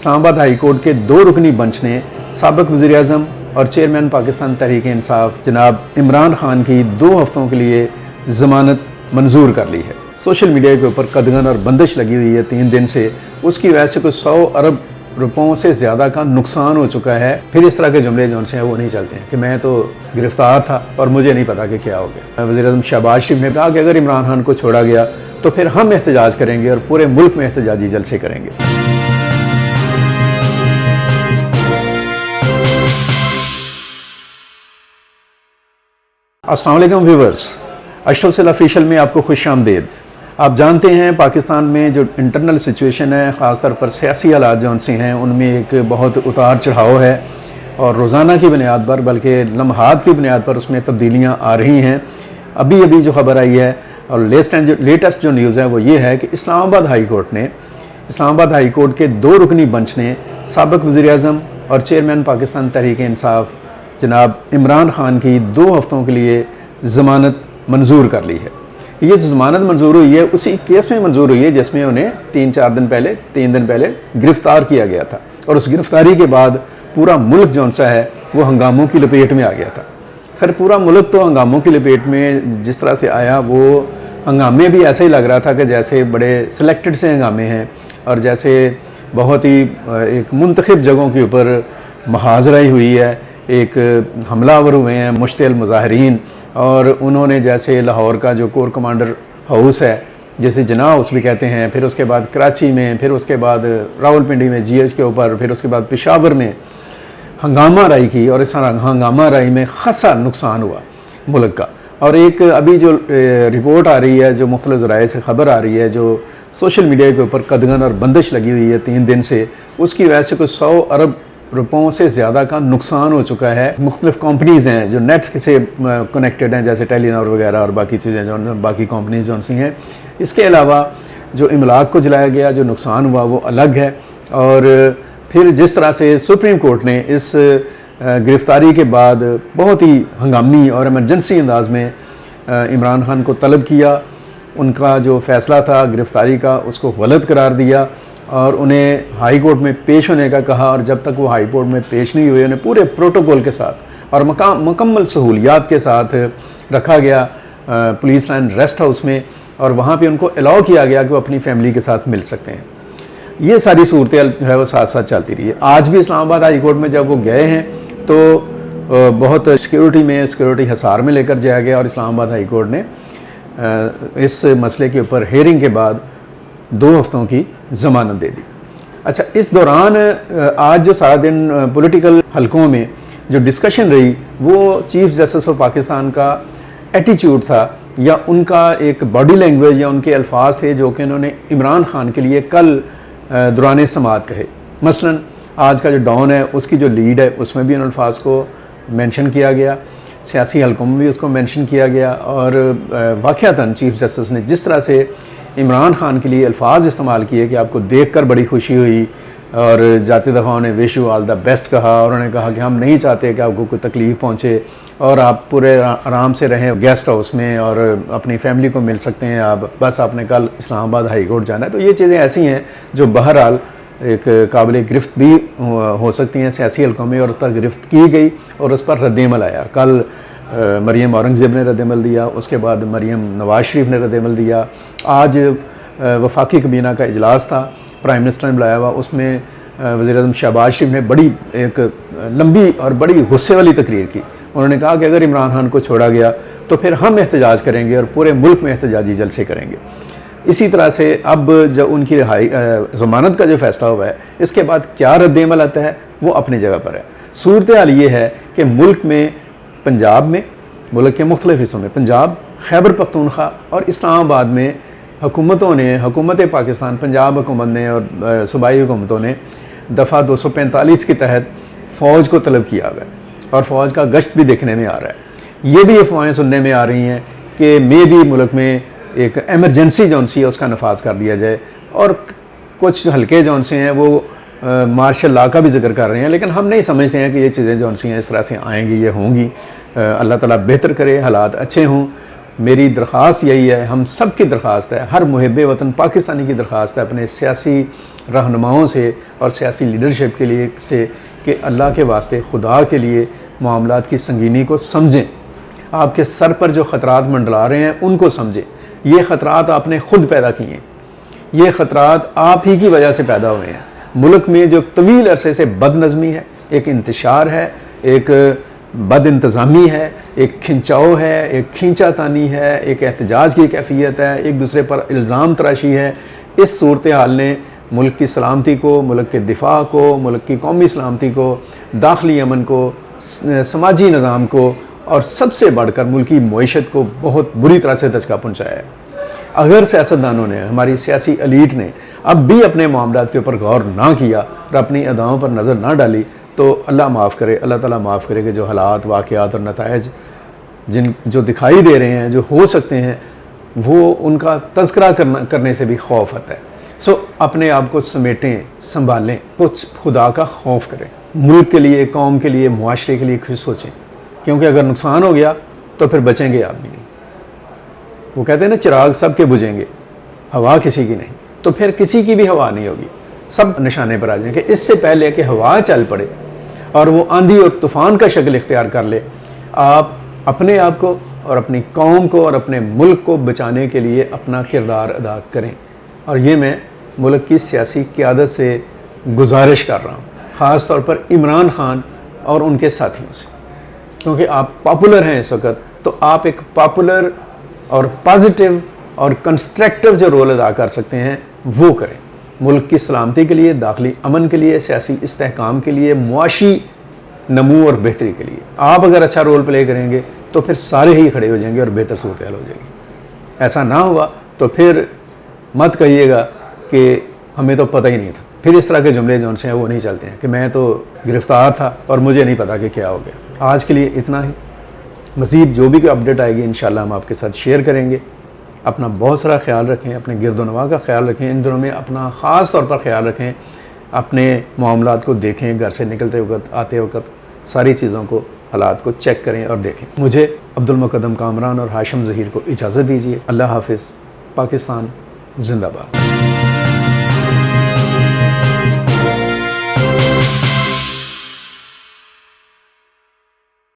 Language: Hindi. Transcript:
इस्लामाबाद हाई कोर्ट के 2 रुकनी बेंच ने साबिक वज़ीर-ए-आज़म और चेयरमैन पाकिस्तान तहरीक-ए-इंसाफ जनाब इमरान खान की 2 हफ्तों के लिए ज़मानत मंजूर कर ली है। सोशल मीडिया के ऊपर कदगन और बंदिश लगी हुई है 3 दिन से। उसकी वजह से कुछ 100 अरब रुपयों से ज़्यादा का नुकसान हो चुका है। फिर इस तरह के जुमले जो हैं वो नहीं चलते हैं कि मैं तो गिरफ्तार था और मुझे नहीं पता कि क्या हो गया। वज़ीर-ए-आज़म शहबाज शरीफ ने कहा कि अगर इमरान खान को छोड़ा गया तो फिर हम एहतजाज करेंगे और पूरे मुल्क में एहतजाजी जलसे करेंगे। अस्सलाम वालेकुम व्यूवर्स, अशरफ सिल ऑफिशियल में आपको खुश आमदीद। आप जानते हैं पाकिस्तान में जो इंटरनल सिचुएशन है, ख़ास तौर पर सियासी हालात जो से हैं उनमें एक बहुत उतार चढ़ाव है और रोज़ाना की बुनियाद पर बल्कि लम्हात की बुनियाद पर उसमें तब्दीलियाँ आ रही हैं। अभी अभी जो खबर आई है और लेटेस्ट जो न्यूज़ है वो ये है कि इस्लामाबाद हाई कोर्ट के 2 रुकनी बेंच ने साबिक वज़ीर-ए-आज़म और चेयरमैन पाकिस्तान तहरीक-ए-इंसाफ जनाब इमरान खान की 2 हफ्तों के लिए ज़मानत मंजूर कर ली है। ये जो ज़मानत मंजूर हुई है उसी केस में मंजूर हुई है जिसमें उन्हें 3 दिन पहले गिरफ़्तार किया गया था और उस गिरफ़्तारी के बाद पूरा मुल्क जौन सा है वो हंगामों की लपेट में आ गया था। खैर पूरा मुल्क तो हंगामों की लपेट में जिस तरह से आया वो हंगामे भी ऐसे ही लग रहा था कि जैसे बड़े सिलेक्टेड से हंगामे हैं और जैसे बहुत ही एक मुंतखब जगहों के ऊपर महाजराई हुई है, एक हमलावर हुए हैं मुश्तिल मुजाहिरीन और उन्होंने जैसे लाहौर का जो कोर कमांडर हाउस है जैसे जिना हाउस भी कहते हैं, फिर उसके बाद कराची में, फिर उसके बाद रावलपिंडी में GH के ऊपर, फिर उसके बाद पेशावर में हंगामा राई की और इस हंगामा राई में खासा नुकसान हुआ मुल्क का। और एक अभी जो रिपोर्ट आ रही है, जो मुख्तलिफ ज़राए से ख़बर आ रही है, जो सोशल मीडिया के ऊपर कदगन और बंदिश लगी हुई है 3 दिन से, उसकी वजह से कुछ 100 अरब रुपयों से ज़्यादा का नुकसान हो चुका है। मुख्तलिफ कंपनीज़ हैं जो नेट से कनेक्टेड हैं जैसे टेलीनॉर वगैरह और बाकी चीज़ें जो बाकी कंपनीज़ जो सी हैं। इसके अलावा जो इमलाक को जलाया गया जो नुकसान हुआ वो अलग है। और फिर जिस तरह से सुप्रीम कोर्ट ने इस गिरफ़्तारी के बाद बहुत ही हंगामी और एमरजेंसी अंदाज में इमरान खान को तलब किया, उनका जो फ़ैसला था गिरफ़्तारी का उसको गलत करार दिया और उन्हें हाई कोर्ट में पेश होने का कहा। और जब तक वो हाई कोर्ट में पेश नहीं हुए उन्हें पूरे प्रोटोकॉल के साथ और मुकम्मल सहूलियात के साथ रखा गया पुलिस लाइन रेस्ट हाउस में और वहाँ पे उनको अलाउ किया गया कि वो अपनी फैमिली के साथ मिल सकते हैं। ये सारी सूरत जो है वो साथ साथ चलती रही है। आज भी इस्लामाबाद हाई कोर्ट में जब वो गए हैं तो बहुत सिक्योरिटी हिसार में लेकर जाया गया और इस्लामाबाद हाई कोर्ट ने इस मसले के ऊपर हेयरिंग के बाद 2 हफ्तों की ज़मानत दे दी। अच्छा, इस दौरान आज जो सारा दिन पॉलिटिकल हलकों में जो डिस्कशन रही वो चीफ जस्टिस ऑफ पाकिस्तान का एटीट्यूड था या उनका एक बॉडी लैंग्वेज या उनके अल्फाज थे जो कि उन्होंने इमरान खान के लिए कल दौरान समाअत कहे। मसलन आज का जो डॉन है उसकी जो लीड है उसमें भी उन अल्फाज को मेंशन किया गया, सियासी हलकों में भी उसको मेंशन किया गया और वाक़यातन चीफ जस्टिस ने जिस तरह से इमरान खान के लिए अल्फाज इस्तेमाल किए कि आपको देखकर बड़ी खुशी हुई और जाते दफ़ा उन्हें wish you all the best कहा और उन्होंने कहा कि हम नहीं चाहते कि आपको कोई तकलीफ़ पहुँचे और आप पूरे आराम से रहें गेस्ट हाउस में और अपनी फैमिली को मिल सकते हैं आप, बस आपने कल इस्लामाबाद हाई कोर्ट जाना है। तो ये चीज़ें ऐसी हैं जो बहरहाल एक काबिल गिरफ्त भी हो सकती हैं सियासी हलकों में और उस पर गिरफ्त की गई और उस पर रद्द-ए-अमल आया। कल मरियम औरंगज़ेब ने रद्द-ए-अमल दिया, उसके बाद मरियम नवाज शरीफ ने रद्द-ए-अमल दिया। आज वफाकी कबीना का इजलास था, प्राइम मिनिस्टर ने बुलाया हुआ, उसमें वज़ीर-ए-आज़म शहबाज शरीफ ने बड़ी एक लंबी और बड़ी गुस्से वाली तकरीर की। उन्होंने कहा कि अगर इमरान खान को छोड़ा गया तो फिर हम एहतजाज करेंगे और पूरे मुल्क में एहतजाजी जलसे करेंगे। इसी तरह से अब जब उनकी ज़मानत का जो फ़ैसला हुआ है इसके बाद क्या रद्द-ए-अमल आता है वो अपनी जगह पर है। सूरत हाल ये है कि मुल्क में पंजाब में मुल्क के मुख्तलिफ़ हिस्सों में पंजाब, खैबर पख्तूनख्वा और इस्लामाबाद में हुकूमत पाकिस्तान, पंजाब हुकूमत ने और सूबाई हुकूमतों ने दफ़ा 245 के तहत फ़ौज को तलब किया हुआ है और फ़ौज का गश्त भी देखने में आ रहा है। ये भी अफवाहें सुनने में आ रही हैं कि भी मुल्क में एक एमरजेंसी जौन सी है उसका नफाज कर दिया जाए और कुछ हल्के जौन से हैं वो मार्शल लॉ का भी जिक्र कर रहे हैं, लेकिन हम नहीं समझते हैं कि ये चीज़ें जौन सी हैं इस तरह से आएंगी, ये होंगी। अल्लाह ताला बेहतर करे, हालात अच्छे हों। मेरी दरख्वास्त यही है, हम सब की दरख्वास्त है, हर मुहिब वतन पाकिस्तानी की दरख्वास्त है, अपने सियासी रहनुमाओं से और सियासी लीडरशिप के लिए से कि अल्लाह के वास्ते खुदा के लिए मामलात की संगीनी को समझें। आपके सर पर जो ख़तरात मंडला रहे हैं उनको समझें। ये ख़तरात आपने ख़ुद पैदा किए हैं, ये ख़तरात आप ही की वजह से पैदा हुए हैं। मुल्क में जो तवील अरसे से बदनज़मी है, एक इंतशार है, एक बद इंतज़ामी है, एक खिंचाव है, एक खींचातानी है, एक एहतजाज की कैफियत है, एक दूसरे पर इल्ज़ाम तराशी है। इस सूरत हाल ने मुल्क की सलामती को, मुल्क के दिफा को, मुल्क की कौमी सलामती को, दाखिली अमन को, समाजी निज़ाम को और सबसे बढ़कर मुल्क की मईशत को बहुत बुरी तरह से दचका पहुँचाया है। अगर सियासतदानों ने, हमारी सियासी एलीट ने अब भी अपने मामलात के ऊपर गौर ना किया और अपनी अदाओं पर नज़र ना डाली तो अल्लाह माफ़ करे, अल्लाह ताला माफ़ करे कि जो हालात, वाक़यात और नताइज जो दिखाई दे रहे हैं, जो हो सकते हैं, वो उनका तज़किरा करने से भी खौफ आता है। सो अपने आप को समेटें, संभालें, कुछ खुदा का खौफ करें, मुल्क के लिए, कौम के लिए, मुआशरे के लिए कुछ सोचें, क्योंकि अगर नुकसान हो गया तो फिर बचेंगे आप भी नहीं। वो कहते हैं ना, चिराग सब के बुझेंगे, हवा किसी की नहीं, तो फिर किसी की भी हवा नहीं होगी, सब निशाने पर आ जाएंगे। इससे पहले कि हवा चल पड़े और वो आंधी और तूफ़ान का शक्ल इख्तियार कर ले, आप अपने आप को और अपनी कौम को और अपने मुल्क को बचाने के लिए अपना किरदार अदा करें। और ये मैं मुल्क की सियासी क़यादत से गुजारिश कर रहा हूँ, ख़ास तौर पर इमरान खान और उनके साथियों से, क्योंकि आप पॉपुलर हैं इस वक्त, तो आप एक पॉपुलर और पॉजिटिव और कंस्ट्रक्टिव जो रोल अदा कर सकते हैं वो करें, मुल्क की सलामती के लिए, दाखिली अमन के लिए, सियासी इस्तेहकाम के लिए, मुआशी नमू और बेहतरी के लिए। आप अगर अच्छा रोल प्ले करेंगे तो फिर सारे ही खड़े हो जाएंगे और बेहतर सूरत हाल हो जाएगी। ऐसा ना हुआ तो फिर मत कहिएगा कि हमें तो पता ही नहीं था। फिर इस तरह के जुमले जो उनसे हैं वो नहीं चलते हैं कि मैं तो गिरफ़्तार था और मुझे नहीं पता कि क्या हो गया। आज के लिए इतना ही। मज़ीद जो भी कोई अपडेट आएगी इंशाल्लाह हम आपके साथ शेयर करेंगे। अपना बहुत सारा ख्याल रखें, अपने गिरदोनवा का ख्याल रखें, इन दिनों में अपना ख़ास तौर पर ख्याल रखें, अपने मामलात को देखें, घर से निकलते वक्त, आते वक्त सारी चीज़ों को, हालात को चेक करें और देखें। मुझे अब्दुल मुक़द्दम कामरान और हाशिम ज़हीर को इजाज़त दीजिए। अल्लाह हाफ़िज़। पाकिस्तान जिंदाबाद।